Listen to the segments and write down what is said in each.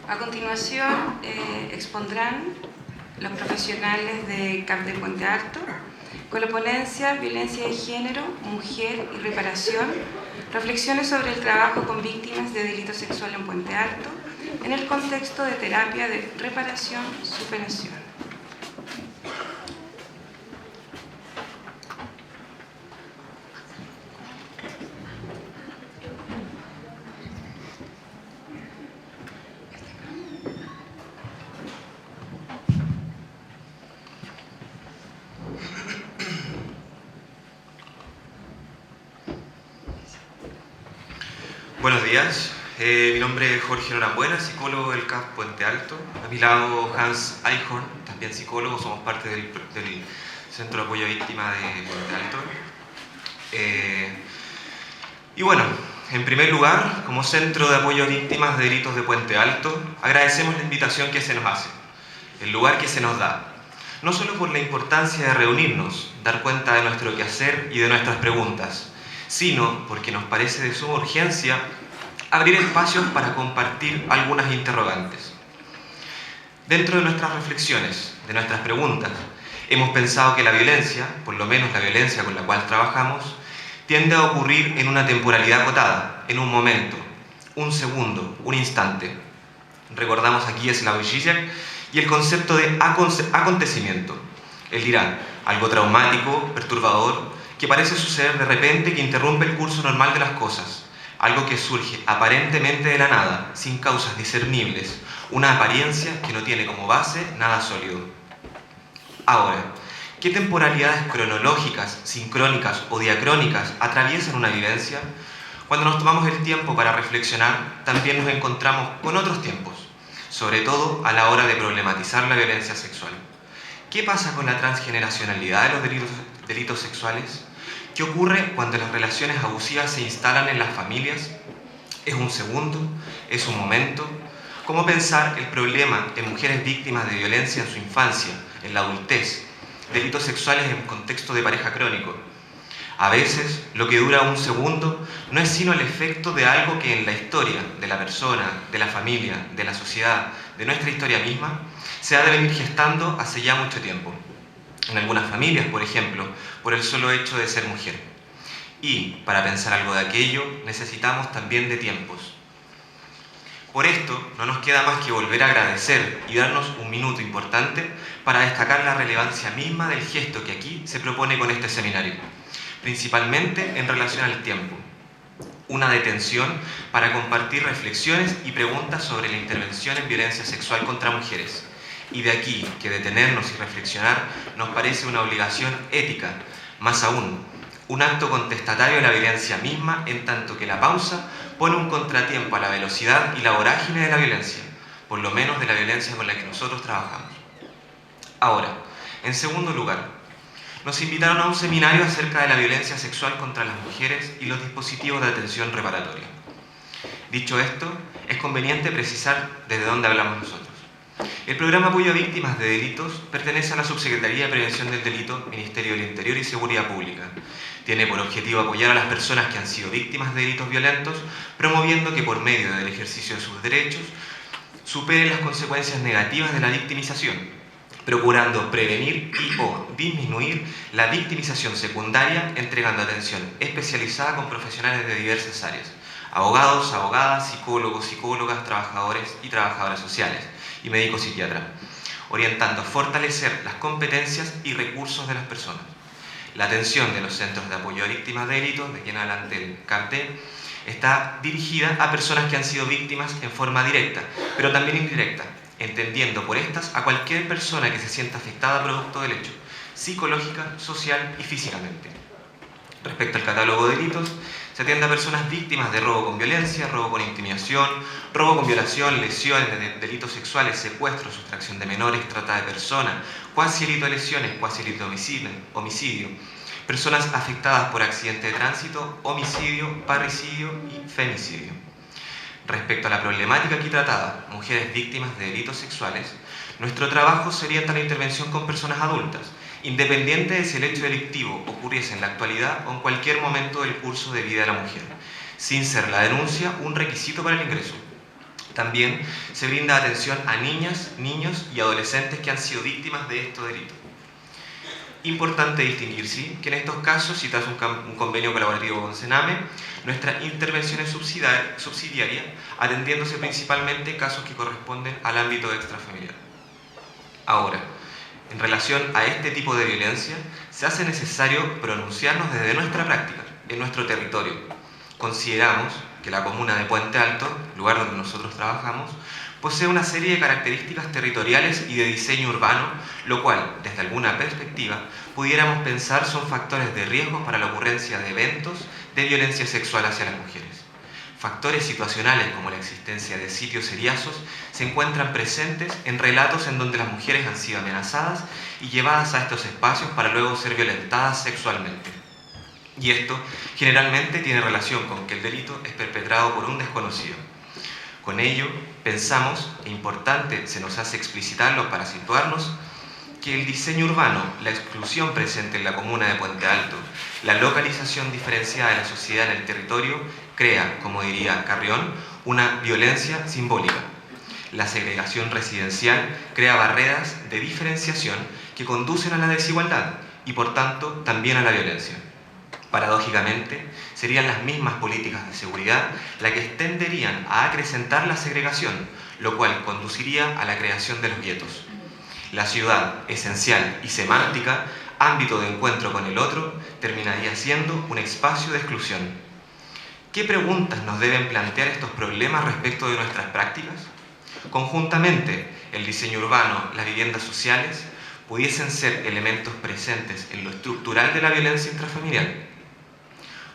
A continuación, expondrán los profesionales de CAP de Puente Alto con la ponencia Violencia de Género, Mujer y Reparación, reflexiones sobre el trabajo con víctimas de delito sexual en Puente Alto en el contexto de terapia de reparación, superación. Buenos días, mi nombre es Jorge Norambuena, psicólogo del CAP Puente Alto. A mi lado Hans Eichhorn, también psicólogo, somos parte del Centro de Apoyo a Víctimas de Puente Alto. Y bueno, en primer lugar, como Centro de Apoyo a Víctimas de Delitos de Puente Alto, agradecemos la invitación que se nos hace, el lugar que se nos da, no solo por la importancia de reunirnos, dar cuenta de nuestro quehacer y de nuestras preguntas, sino porque nos parece de suma urgencia abrir espacios para compartir algunas interrogantes. Dentro de nuestras reflexiones, de nuestras preguntas, hemos pensado que la violencia, por lo menos la violencia con la cual trabajamos, tiende a ocurrir en una temporalidad acotada, en un momento, un segundo, un instante. Recordamos aquí a Slavoj Žižek y el concepto de acontecimiento. Él dirá, algo traumático, perturbador, que parece suceder de repente, que interrumpe el curso normal de las cosas, algo que surge aparentemente de la nada, sin causas discernibles, una apariencia que no tiene como base nada sólido. Ahora, ¿qué temporalidades cronológicas, sincrónicas o diacrónicas atraviesan una vivencia? Cuando nos tomamos el tiempo para reflexionar, también nos encontramos con otros tiempos, sobre todo a la hora de problematizar la violencia sexual. ¿Qué pasa con la transgeneracionalidad de los delitos sexuales? ¿Qué ocurre cuando las relaciones abusivas se instalan en las familias? ¿Es un segundo? ¿Es un momento? ¿Cómo pensar el problema en mujeres víctimas de violencia en su infancia, en la adultez? Delitos sexuales en contexto de pareja crónico. A veces, lo que dura un segundo no es sino el efecto de algo que en la historia de la persona, de la familia, de la sociedad, de nuestra historia misma, se ha de venir gestando hace ya mucho tiempo. En algunas familias, por ejemplo, por el solo hecho de ser mujer. Y, para pensar algo de aquello, necesitamos también de tiempos. Por esto, no nos queda más que volver a agradecer y darnos un minuto importante para destacar la relevancia misma del gesto que aquí se propone con este seminario, principalmente en relación al tiempo. Una detención para compartir reflexiones y preguntas sobre la intervención en violencia sexual contra mujeres. Y de aquí que detenernos y reflexionar nos parece una obligación ética, más aún, un acto contestatario de la violencia misma, en tanto que la pausa pone un contratiempo a la velocidad y la vorágine de la violencia, por lo menos de la violencia con la que nosotros trabajamos. Ahora, en segundo lugar, nos invitaron a un seminario acerca de la violencia sexual contra las mujeres y los dispositivos de atención reparatoria. Dicho esto, es conveniente precisar desde dónde hablamos nosotros. El programa Apoyo a Víctimas de Delitos pertenece a la Subsecretaría de Prevención del Delito, Ministerio del Interior y Seguridad Pública. Tiene por objetivo apoyar a las personas que han sido víctimas de delitos violentos, promoviendo que por medio del ejercicio de sus derechos superen las consecuencias negativas de la victimización, procurando prevenir y o disminuir la victimización secundaria, entregando atención especializada con profesionales de diversas áreas, abogados, abogadas, psicólogos, psicólogas, trabajadores y trabajadoras sociales, y médicos psiquiatras, orientando a fortalecer las competencias y recursos de las personas. La atención de los centros de apoyo a víctimas de delitos, de aquí en adelante el CAPD, está dirigida a personas que han sido víctimas en forma directa, pero también indirecta, entendiendo por estas a cualquier persona que se sienta afectada producto del hecho, psicológica, social y físicamente. Respecto al catálogo de delitos, se atiende a personas víctimas de robo con violencia, robo con intimidación, robo con violación, lesiones, delitos sexuales, secuestro, sustracción de menores, trata de personas, cuasi delito de lesiones, cuasi delito de homicidio, personas afectadas por accidente de tránsito, homicidio, parricidio y femicidio. Respecto a la problemática aquí tratada, mujeres víctimas de delitos sexuales, nuestro trabajo se orienta a la intervención con personas adultas, independiente de si el hecho delictivo ocurriese en la actualidad o en cualquier momento del curso de vida de la mujer, sin ser la denuncia un requisito para el ingreso. También se brinda atención a niñas, niños y adolescentes que han sido víctimas de estos delitos. Importante distinguir, sí, que en estos casos, y tras un convenio colaborativo con Sename, nuestra intervención es subsidiaria, atendiéndose principalmente casos que corresponden al ámbito extrafamiliar. Ahora, en relación a este tipo de violencia, se hace necesario pronunciarnos desde nuestra práctica, en nuestro territorio. Consideramos que la comuna de Puente Alto, lugar donde nosotros trabajamos, posee una serie de características territoriales y de diseño urbano, lo cual, desde alguna perspectiva, pudiéramos pensar son factores de riesgo para la ocurrencia de eventos de violencia sexual hacia las mujeres. Factores situacionales como la existencia de sitios seriazos se encuentran presentes en relatos en donde las mujeres han sido amenazadas y llevadas a estos espacios para luego ser violentadas sexualmente. Y esto generalmente tiene relación con que el delito es perpetrado por un desconocido. Con ello, pensamos, e importante se nos hace explicitarlo para situarnos, que el diseño urbano, la exclusión presente en la comuna de Puente Alto, la localización diferenciada de la sociedad en el territorio, crea, como diría Carrión, una violencia simbólica. La segregación residencial crea barreras de diferenciación que conducen a la desigualdad y, por tanto, también a la violencia. Paradójicamente, serían las mismas políticas de seguridad las que tenderían a acrecentar la segregación, lo cual conduciría a la creación de los guetos. La ciudad, esencial y semántica, ámbito de encuentro con el otro, terminaría siendo un espacio de exclusión. ¿Qué preguntas nos deben plantear estos problemas respecto de nuestras prácticas? Conjuntamente, el diseño urbano, las viviendas sociales, pudiesen ser elementos presentes en lo estructural de la violencia intrafamiliar.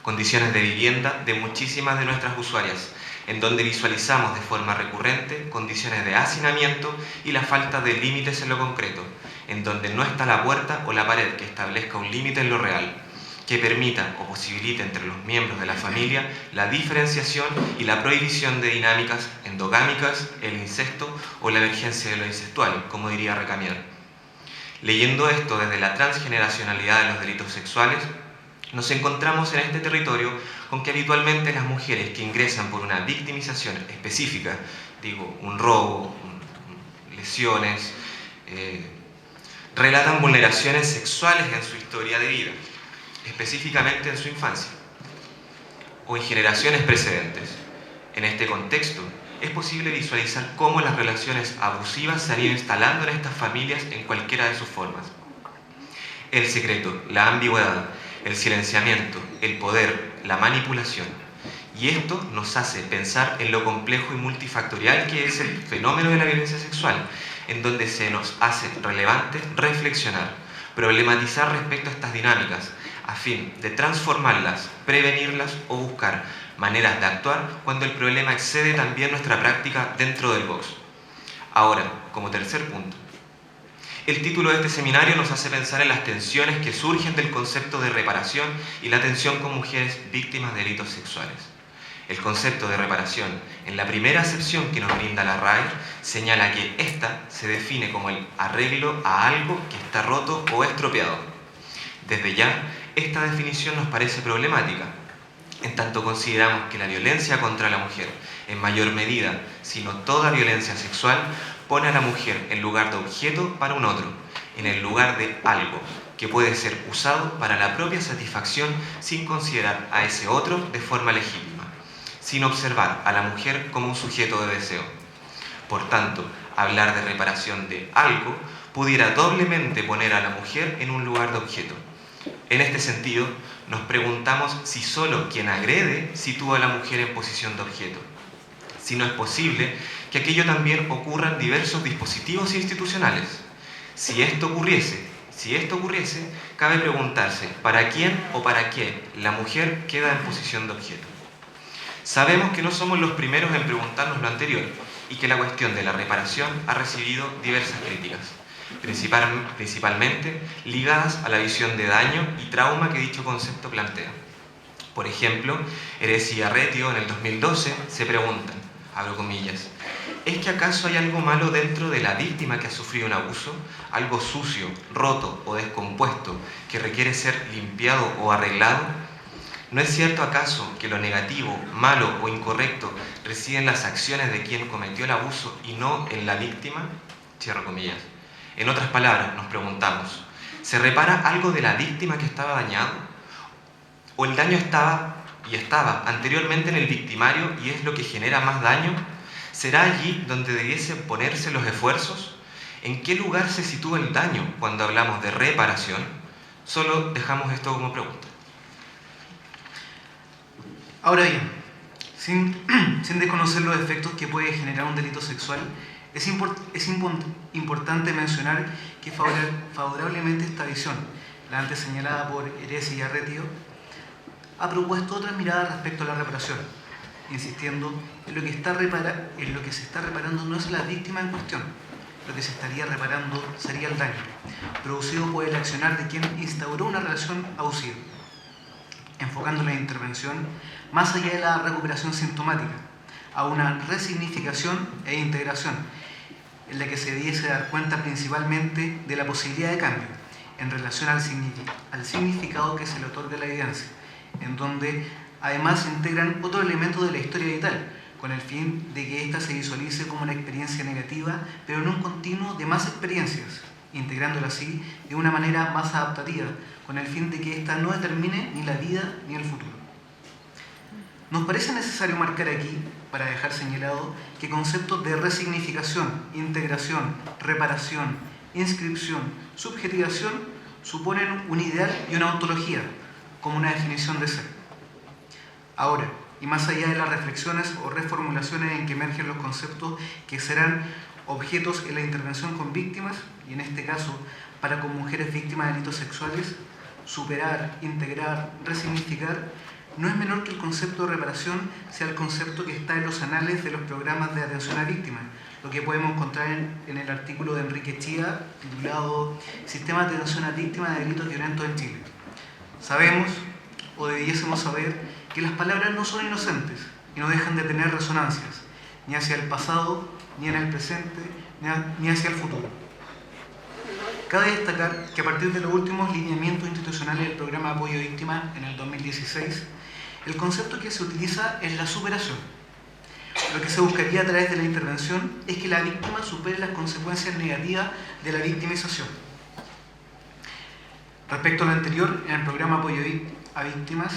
Condiciones de vivienda de muchísimas de nuestras usuarias, en donde visualizamos de forma recurrente condiciones de hacinamiento y la falta de límites en lo concreto, en donde no está la puerta o la pared que establezca un límite en lo real, que permita o posibilite entre los miembros de la familia la diferenciación y la prohibición de dinámicas endogámicas, el incesto o la emergencia de lo incestual, como diría Recamier. Leyendo esto desde la transgeneracionalidad de los delitos sexuales, nos encontramos en este territorio con que habitualmente las mujeres que ingresan por una victimización específica, un robo, lesiones, relatan vulneraciones sexuales en su historia de vida, específicamente en su infancia, o en generaciones precedentes. En este contexto, es posible visualizar cómo las relaciones abusivas se han ido instalando en estas familias en cualquiera de sus formas. El secreto, la ambigüedad, el silenciamiento, el poder, la manipulación. Y esto nos hace pensar en lo complejo y multifactorial que es el fenómeno de la violencia sexual, en donde se nos hace relevante reflexionar, problematizar respecto a estas dinámicas, a fin de transformarlas, prevenirlas o buscar maneras de actuar cuando el problema excede también nuestra práctica dentro del box. Ahora, como tercer punto, el título de este seminario nos hace pensar en las tensiones que surgen del concepto de reparación y la atención con mujeres víctimas de delitos sexuales. El concepto de reparación, en la primera acepción que nos brinda la RAE, señala que ésta se define como el arreglo a algo que está roto o estropeado. Desde ya, esta definición nos parece problemática, en tanto consideramos que la violencia contra la mujer, en mayor medida, sino toda violencia sexual, pone a la mujer en lugar de objeto para un otro, en el lugar de algo que puede ser usado para la propia satisfacción sin considerar a ese otro de forma legítima, sin observar a la mujer como un sujeto de deseo. Por tanto, hablar de reparación de algo pudiera doblemente poner a la mujer en un lugar de objeto. En este sentido, nos preguntamos si solo quien agrede sitúa a la mujer en posición de objeto, si no es posible que aquello también ocurra en diversos dispositivos institucionales. Si esto ocurriese, cabe preguntarse ¿para quién o para qué la mujer queda en posición de objeto? Sabemos que no somos los primeros en preguntarnos lo anterior y que la cuestión de la reparación ha recibido diversas críticas, principalmente ligadas a la visión de daño y trauma que dicho concepto plantea. Por ejemplo, Eres y Arretio en el 2012 se preguntan, abro comillas, ¿es que acaso hay algo malo dentro de la víctima que ha sufrido un abuso? ¿Algo sucio, roto o descompuesto que requiere ser limpiado o arreglado? ¿No es cierto acaso que lo negativo, malo o incorrecto reside en las acciones de quien cometió el abuso y no en la víctima? Cierro comillas. En otras palabras, nos preguntamos, ¿se repara algo de la víctima que estaba dañado? ¿O el daño estaba anteriormente en el victimario y es lo que genera más daño? ¿Será allí donde debiesen ponerse los esfuerzos? ¿En qué lugar se sitúa el daño cuando hablamos de reparación? Solo dejamos esto como pregunta. Ahora bien, sin desconocer los efectos que puede generar un delito sexual, es importante mencionar que favorablemente esta visión, la antes señalada por Heresi y Arretio, ha propuesto otra mirada respecto a la reparación, insistiendo en lo que se está reparando no es la víctima en cuestión, lo que se estaría reparando sería el daño, producido por el accionar de quien instauró una relación abusiva, enfocando la intervención más allá de la recuperación sintomática, a una resignificación e integración, en la que se debiese dar cuenta principalmente de la posibilidad de cambio en relación al significado que se le otorga a la evidencia, en donde además se integran otros elementos de la historia vital, con el fin de que ésta se visualice como una experiencia negativa, pero en un continuo de más experiencias, integrándola así de una manera más adaptativa, con el fin de que ésta no determine ni la vida ni el futuro. Nos parece necesario marcar aquí, para dejar señalado, que conceptos de resignificación, integración, reparación, inscripción, subjetivación suponen un ideal y una ontología, como una definición de ser. Ahora, y más allá de las reflexiones o reformulaciones en que emergen los conceptos que serán objetos en la intervención con víctimas, y en este caso para con mujeres víctimas de delitos sexuales, superar, integrar, resignificar, no es menor que el concepto de reparación sea el concepto que está en los anales de los programas de atención a víctimas, lo que podemos encontrar en el artículo de Enrique Chía titulado Sistema de atención a víctimas de delitos violentos en Chile. Sabemos, o debiésemos saber, que las palabras no son inocentes y no dejan de tener resonancias, ni hacia el pasado, ni en el presente, ni hacia el futuro. Cabe destacar que a partir de los últimos lineamientos institucionales del programa de apoyo a víctimas en el 2016, el concepto que se utiliza es la superación. Lo que se buscaría a través de la intervención es que la víctima supere las consecuencias negativas de la victimización. Respecto a lo anterior, en el programa apoyo a víctimas,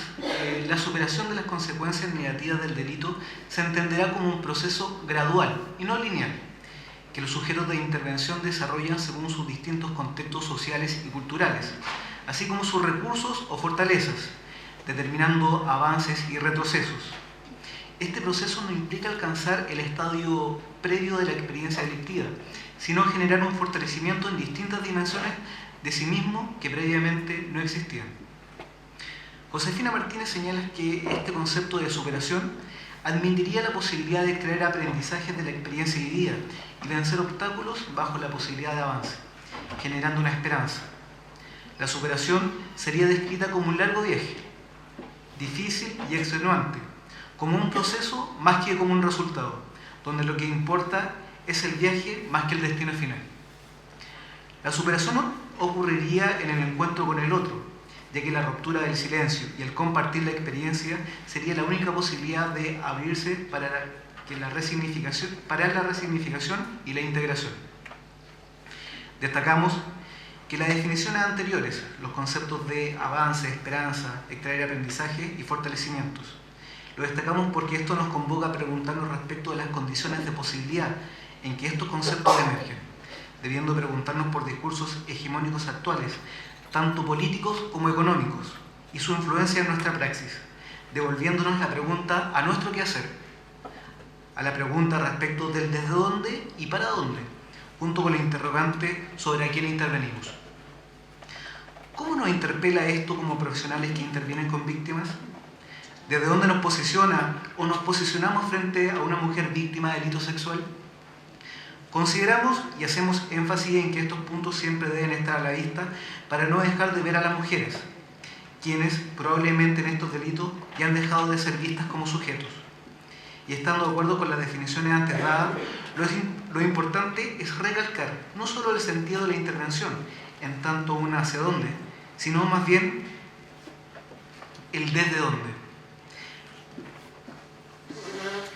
la superación de las consecuencias negativas del delito se entenderá como un proceso gradual y no lineal, que los sujetos de intervención desarrollan según sus distintos contextos sociales y culturales, así como sus recursos o fortalezas, determinando avances y retrocesos. Este proceso no implica alcanzar el estadio previo de la experiencia delictiva, sino generar un fortalecimiento en distintas dimensiones de sí mismo que previamente no existían. Josefina Martínez señala que este concepto de superación admitiría la posibilidad de extraer aprendizajes de la experiencia vivida y vencer obstáculos bajo la posibilidad de avance, generando una esperanza. La superación sería descrita como un largo viaje, difícil y extenuante, como un proceso más que como un resultado, donde lo que importa es el viaje más que el destino final. La superación ocurriría en el encuentro con el otro, ya que la ruptura del silencio y el compartir la experiencia sería la única posibilidad de abrirse para la resignificación y la integración. Destacamos que las definiciones anteriores, los conceptos de avance, esperanza, extraer aprendizaje y fortalecimientos, lo destacamos porque esto nos convoca a preguntarnos respecto de las condiciones de posibilidad en que estos conceptos emergen, debiendo preguntarnos por discursos hegemónicos actuales, tanto políticos como económicos, y su influencia en nuestra praxis, devolviéndonos la pregunta a nuestro quehacer, a la pregunta respecto del desde dónde y para dónde, junto con la interrogante sobre a quién intervenimos. ¿Cómo nos interpela esto como profesionales que intervienen con víctimas? ¿Desde dónde nos posiciona o nos posicionamos frente a una mujer víctima de delito sexual? Consideramos y hacemos énfasis en que estos puntos siempre deben estar a la vista para no dejar de ver a las mujeres, quienes probablemente en estos delitos ya han dejado de ser vistas como sujetos. Y estando de acuerdo con las definiciones antes dadas, lo importante es recalcar no solo el sentido de la intervención, en tanto una hacia dónde, sino más bien el desde dónde,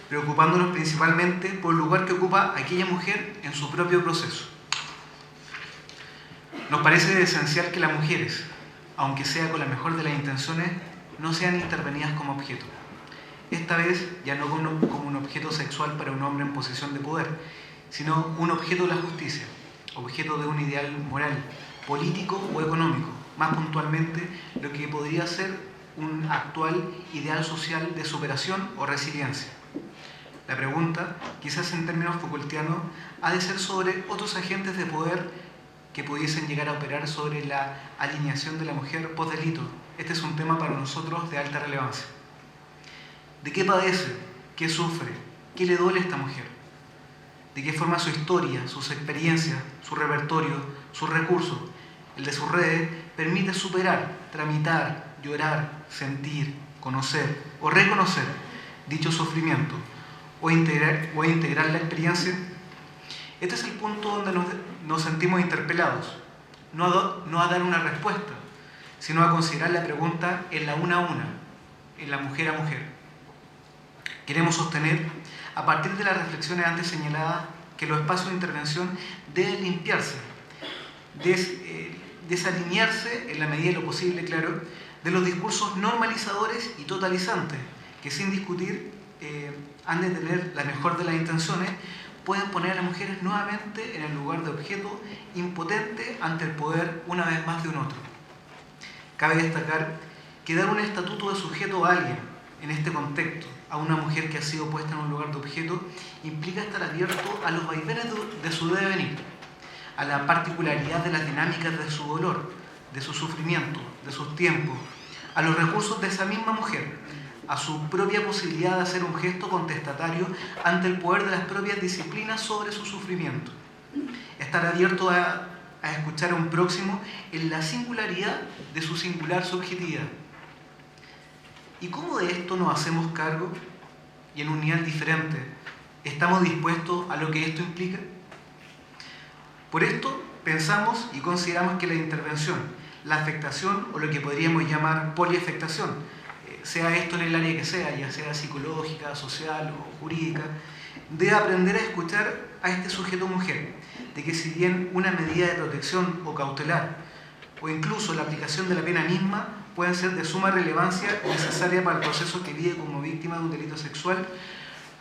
preocupándonos principalmente por el lugar que ocupa aquella mujer en su propio proceso. Nos parece esencial que las mujeres, aunque sea con la mejor de las intenciones, no sean intervenidas como objeto. Esta vez ya no como un objeto sexual para un hombre en posición de poder, sino un objeto de la justicia, objeto de un ideal moral, político o económico, más puntualmente lo que podría ser un actual ideal social de superación o resiliencia. La pregunta, quizás en términos Foucaultianos, ha de ser sobre otros agentes de poder que pudiesen llegar a operar sobre la alineación de la mujer post-delito. Este es un tema para nosotros de alta relevancia. ¿De qué padece? ¿Qué sufre? ¿Qué le duele a esta mujer? ¿De qué forma su historia, sus experiencias, su repertorio, sus recursos, el de sus redes, permite superar, tramitar, llorar, sentir, conocer o reconocer dicho sufrimiento o integrar la experiencia? Este es el punto donde nos sentimos interpelados, no a dar una respuesta, sino a considerar la pregunta en la una a una, en la mujer a mujer. Queremos sostener, a partir de las reflexiones antes señaladas, que los espacios de intervención deben limpiarse, desalinearse en la medida de lo posible, claro, de los discursos normalizadores y totalizantes, que sin discutir han de tener la mejor de las intenciones, pueden poner a las mujeres nuevamente en el lugar de objeto impotente ante el poder una vez más de un otro. Cabe destacar que dar un estatuto de sujeto a alguien en este contexto, a una mujer que ha sido puesta en un lugar de objeto, implica estar abierto a los vaivenes de su devenir, a la particularidad de las dinámicas de su dolor, de su sufrimiento, de sus tiempos, a los recursos de esa misma mujer, a su propia posibilidad de hacer un gesto contestatario ante el poder de las propias disciplinas sobre su sufrimiento. Estar abierto a escuchar a un próximo en la singularidad de su singular subjetividad. ¿Y cómo de esto nos hacemos cargo? Y en un nivel diferente, ¿estamos dispuestos a lo que esto implica? Por esto pensamos y consideramos que la intervención, la afectación o lo que podríamos llamar poliafectación, sea esto en el área que sea, ya sea psicológica, social o jurídica, debe aprender a escuchar a este sujeto mujer, de que si bien una medida de protección o cautelar, o incluso la aplicación de la pena misma, pueden ser de suma relevancia necesaria para el proceso que vive como víctima de un delito sexual,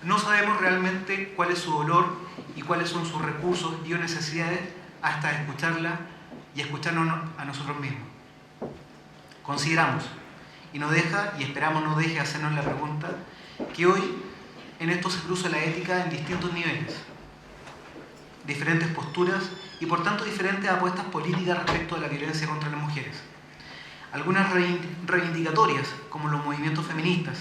no sabemos realmente cuál es su dolor y cuáles son sus recursos y o necesidades hasta escucharla y escucharnos a nosotros mismos. Consideramos, y nos deja, y esperamos no deje hacernos la pregunta, que hoy en esto se cruza la ética en distintos niveles, diferentes posturas y por tanto diferentes apuestas políticas respecto a la violencia contra las mujeres. Algunas reivindicatorias, como los movimientos feministas,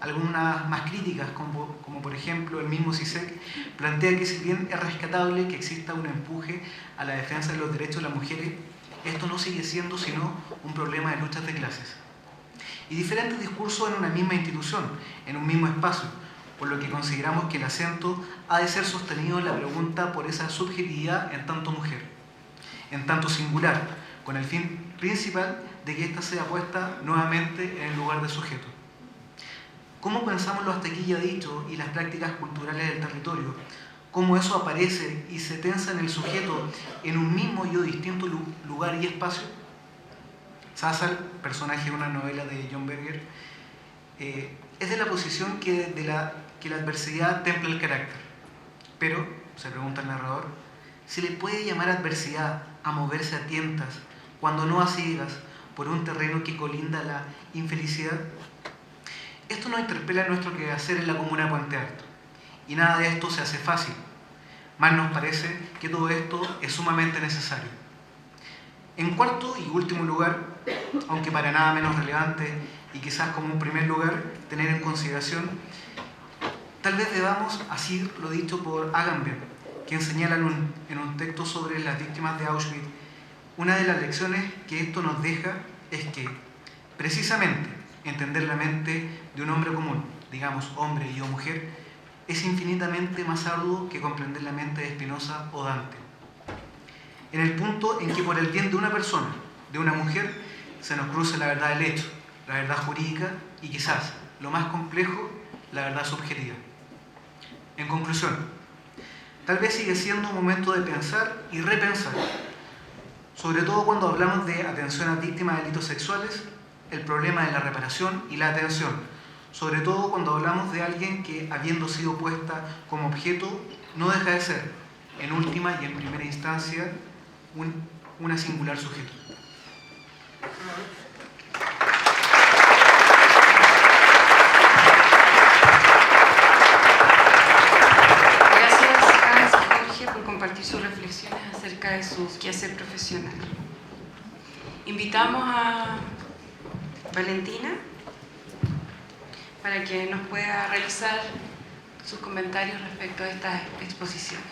algunas más críticas, como por ejemplo el mismo CISEC, plantea que si bien es rescatable que exista un empuje a la defensa de los derechos de las mujeres, esto no sigue siendo sino un problema de luchas de clases. Y diferentes discursos en una misma institución, en un mismo espacio, por lo que consideramos que el acento ha de ser sostenido en la pregunta por esa subjetividad en tanto mujer, en tanto singular, con el fin principal de que ésta sea puesta nuevamente en el lugar de sujeto. ¿Cómo pensamos lo hasta aquí ya dicho y las prácticas culturales del territorio? ¿Cómo eso aparece y se tensa en el sujeto en un mismo y o distinto lugar y espacio? Sassal, personaje de una novela de John Berger, es de la posición que la adversidad templa el carácter. Pero, se pregunta el narrador, ¿se le puede llamar adversidad a moverse a tientas, cuando no a ciegas, por un terreno que colinda la infelicidad? Esto nos interpela en nuestro quehacer en la comuna de Puente Alto, y nada de esto se hace fácil. Más nos parece que todo esto es sumamente necesario. En cuarto y último lugar, aunque para nada menos relevante y quizás como un primer lugar, tener en consideración, tal vez debamos, así lo dicho por Agamben, quien señala en un texto sobre las víctimas de Auschwitz, una de las lecciones que esto nos deja es que, precisamente, entender la mente de un hombre común, digamos hombre y o mujer, es infinitamente más arduo que comprender la mente de Spinoza o Dante. En el punto en que por el bien de una persona, de una mujer, se nos cruza la verdad del hecho, la verdad jurídica y quizás, lo más complejo, la verdad subjetiva. En conclusión, tal vez sigue siendo un momento de pensar y repensar, sobre todo cuando hablamos de atención a víctimas de delitos sexuales, el problema de la reparación y la atención, sobre todo cuando hablamos de alguien que, habiendo sido puesta como objeto, no deja de ser, en última y en primera instancia, una singular sujeto. Compartir sus reflexiones acerca de su quehacer profesional. Invitamos a Valentina para que nos pueda realizar sus comentarios respecto a estas exposiciones.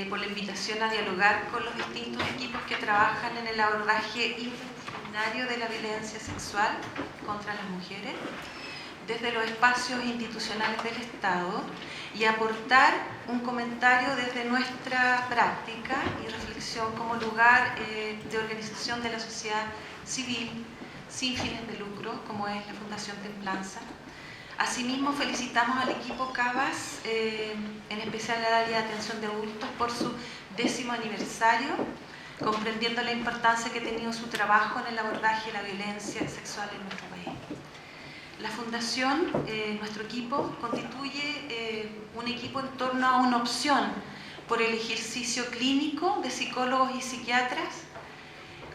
Por la invitación a dialogar con los distintos equipos que trabajan en el abordaje interdisciplinario de la violencia sexual contra las mujeres desde los espacios institucionales del Estado y aportar un comentario desde nuestra práctica y reflexión como lugar de organización de la sociedad civil sin fines de lucro, como es la Fundación Templanza. Asimismo, felicitamos al equipo CABAS, en especial al área de atención de adultos, por su 10º aniversario, comprendiendo la importancia que ha tenido su trabajo en el abordaje de la violencia sexual en nuestro país. La Fundación, nuestro equipo, constituye un equipo en torno a una opción por el ejercicio clínico de psicólogos y psiquiatras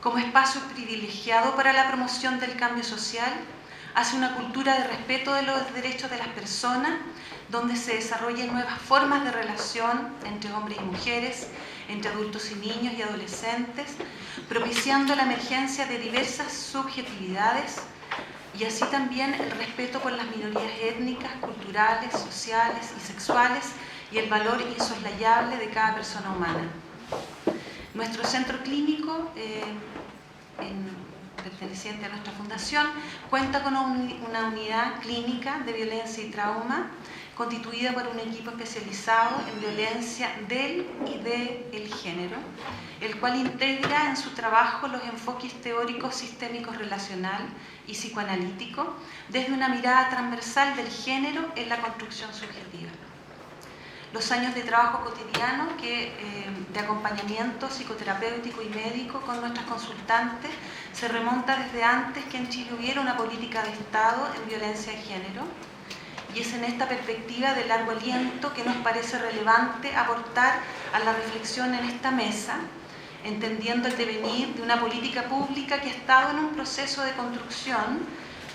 como espacio privilegiado para la promoción del cambio social, hacia una cultura de respeto de los derechos de las personas, donde se desarrollen nuevas formas de relación entre hombres y mujeres, entre adultos y niños y adolescentes, propiciando la emergencia de diversas subjetividades y así también el respeto por las minorías étnicas, culturales, sociales y sexuales y el valor insoslayable de cada persona humana. Nuestro centro clínico, perteneciente a nuestra fundación, cuenta con una unidad clínica de violencia y trauma constituida por un equipo especializado en violencia del y del género, el cual integra en su trabajo los enfoques teóricos sistémicos relacional y psicoanalítico desde una mirada transversal del género en la construcción subjetiva. Los años de trabajo cotidiano de acompañamiento psicoterapéutico y médico con nuestras consultantes se remonta desde antes que en Chile hubiera una política de Estado en violencia de género, y es en esta perspectiva de largo aliento que nos parece relevante aportar a la reflexión en esta mesa, entendiendo el devenir de una política pública que ha estado en un proceso de construcción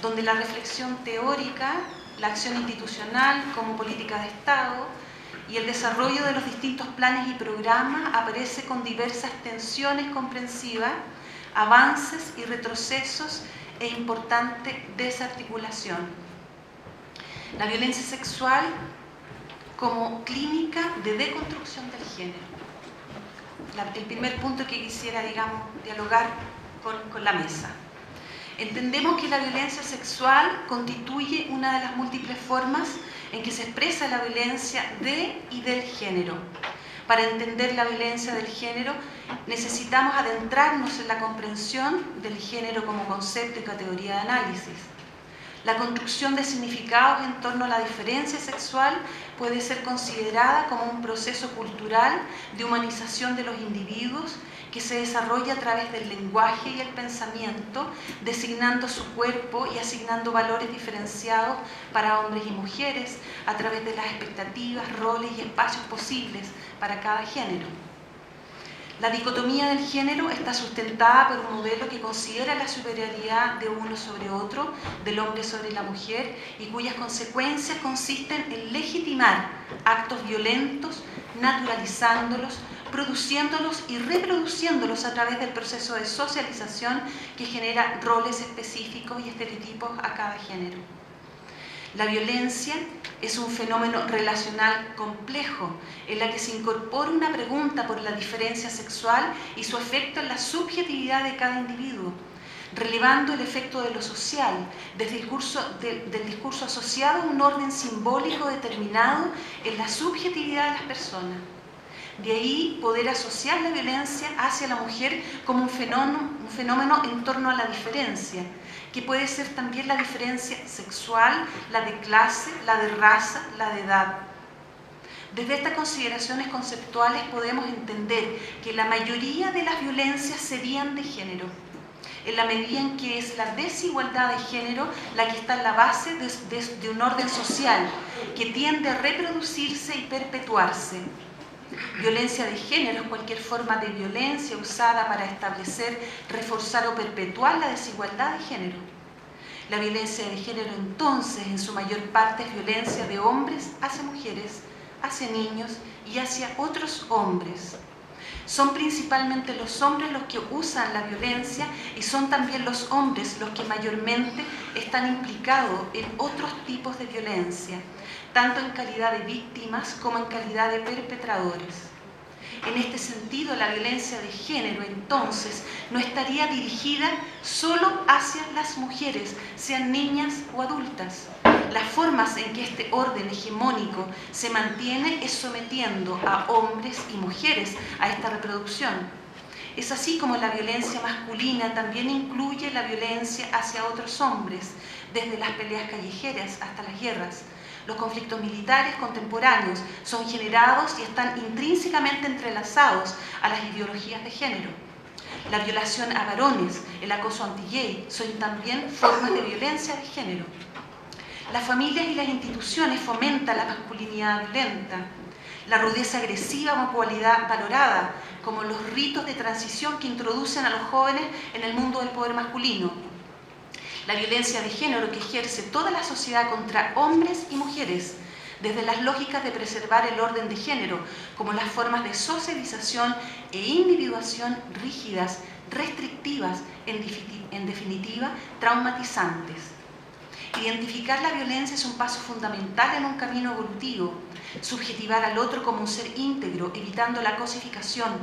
donde la reflexión teórica, la acción institucional como política de Estado y el desarrollo de los distintos planes y programas aparece con diversas tensiones comprensivas, avances y retrocesos e importante desarticulación. La violencia sexual como clínica de deconstrucción del género. El primer punto que quisiera, dialogar con la mesa. Entendemos que la violencia sexual constituye una de las múltiples formas en que se expresa la violencia de y del género. Para entender la violencia del género necesitamos adentrarnos en la comprensión del género como concepto y categoría de análisis. La construcción de significados en torno a la diferencia sexual puede ser considerada como un proceso cultural de humanización de los individuos que se desarrolla a través del lenguaje y el pensamiento, designando su cuerpo y asignando valores diferenciados para hombres y mujeres a través de las expectativas, roles y espacios posibles para cada género. La dicotomía del género está sustentada por un modelo que considera la superioridad de uno sobre otro, del hombre sobre la mujer, y cuyas consecuencias consisten en legitimar actos violentos, naturalizándolos, produciéndolos y reproduciéndolos a través del proceso de socialización que genera roles específicos y estereotipos a cada género. La violencia es un fenómeno relacional complejo en la que se incorpora una pregunta por la diferencia sexual y su efecto en la subjetividad de cada individuo, relevando el efecto de lo social, desde del discurso asociado a un orden simbólico determinado en la subjetividad de las personas. De ahí poder asociar la violencia hacia la mujer como un fenómeno en torno a la diferencia, que puede ser también la diferencia sexual, la de clase, la de raza, la de edad. Desde estas consideraciones conceptuales podemos entender que la mayoría de las violencias serían de género, en la medida en que es la desigualdad de género la que está en la base de un orden social que tiende a reproducirse y perpetuarse. Violencia de género es cualquier forma de violencia usada para establecer, reforzar o perpetuar la desigualdad de género. La violencia de género entonces en su mayor parte es violencia de hombres hacia mujeres, hacia niños y hacia otros hombres. Son principalmente los hombres los que usan la violencia y son también los hombres los que mayormente están implicados en otros tipos de violencia, tanto en calidad de víctimas como en calidad de perpetradores. En este sentido, la violencia de género, entonces, no estaría dirigida solo hacia las mujeres, sean niñas o adultas. Las formas en que este orden hegemónico se mantiene es sometiendo a hombres y mujeres a esta reproducción. Es así como la violencia masculina también incluye la violencia hacia otros hombres, desde las peleas callejeras hasta las guerras. Los conflictos militares contemporáneos son generados y están intrínsecamente entrelazados a las ideologías de género. La violación a varones, el acoso anti-gay, son también formas de violencia de género. Las familias y las instituciones fomentan la masculinidad violenta, la rudeza agresiva como cualidad valorada, como los ritos de transición que introducen a los jóvenes en el mundo del poder masculino. La violencia de género que ejerce toda la sociedad contra hombres y mujeres, desde las lógicas de preservar el orden de género, como las formas de socialización e individuación rígidas, restrictivas, en definitiva, traumatizantes. Identificar la violencia es un paso fundamental en un camino evolutivo. Subjetivar al otro como un ser íntegro, evitando la cosificación,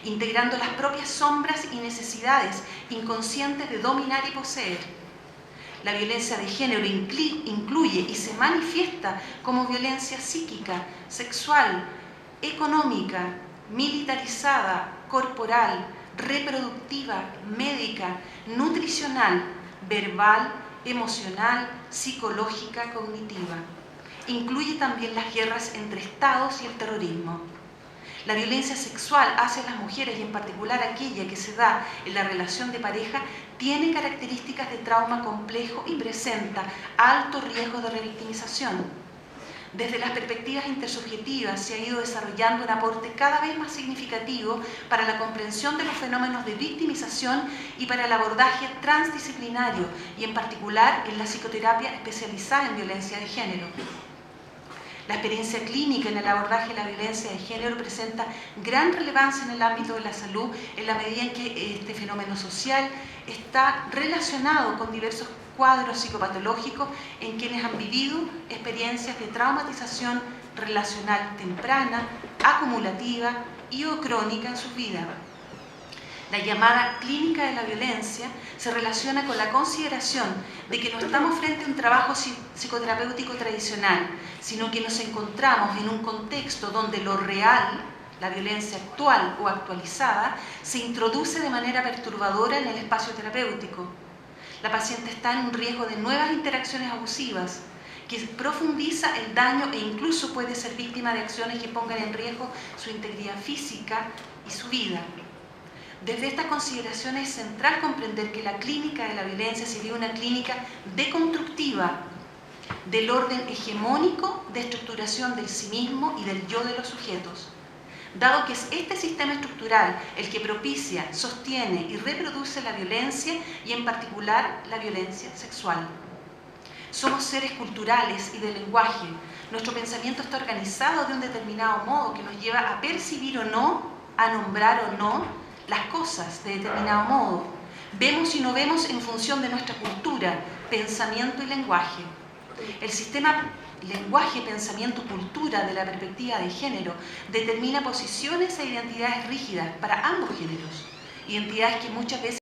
integrando las propias sombras y necesidades inconscientes de dominar y poseer. La violencia de género incluye y se manifiesta como violencia psíquica, sexual, económica, militarizada, corporal, reproductiva, médica, nutricional, verbal, emocional, psicológica, cognitiva. Incluye también las guerras entre estados y el terrorismo. La violencia sexual hacia las mujeres, y en particular aquella que se da en la relación de pareja, tiene características de trauma complejo y presenta alto riesgo de revictimización. Desde las perspectivas intersubjetivas se ha ido desarrollando un aporte cada vez más significativo para la comprensión de los fenómenos de victimización y para el abordaje transdisciplinario, y en particular en la psicoterapia especializada en violencia de género. La experiencia clínica en el abordaje de la violencia de género presenta gran relevancia en el ámbito de la salud en la medida en que este fenómeno social está relacionado con diversos cuadros psicopatológicos en quienes han vivido experiencias de traumatización relacional temprana, acumulativa y o crónica en sus vidas. La llamada clínica de la violencia se relaciona con la consideración de que no estamos frente a un trabajo psicoterapéutico tradicional, sino que nos encontramos en un contexto donde lo real, la violencia actual o actualizada, se introduce de manera perturbadora en el espacio terapéutico. La paciente está en un riesgo de nuevas interacciones abusivas, que profundiza el daño e incluso puede ser víctima de acciones que pongan en riesgo su integridad física y su vida. Desde estas consideraciones es central comprender que la clínica de la violencia sería una clínica deconstructiva del orden hegemónico de estructuración del sí mismo y del yo de los sujetos. Dado que es este sistema estructural el que propicia, sostiene y reproduce la violencia y en particular la violencia sexual. Somos seres culturales y de lenguaje. Nuestro pensamiento está organizado de un determinado modo que nos lleva a percibir o no, a nombrar o no, las cosas de determinado modo. Vemos y no vemos en función de nuestra cultura, pensamiento y lenguaje. El sistema lenguaje, pensamiento, cultura de la perspectiva de género determina posiciones e identidades rígidas para ambos géneros, identidades que muchas veces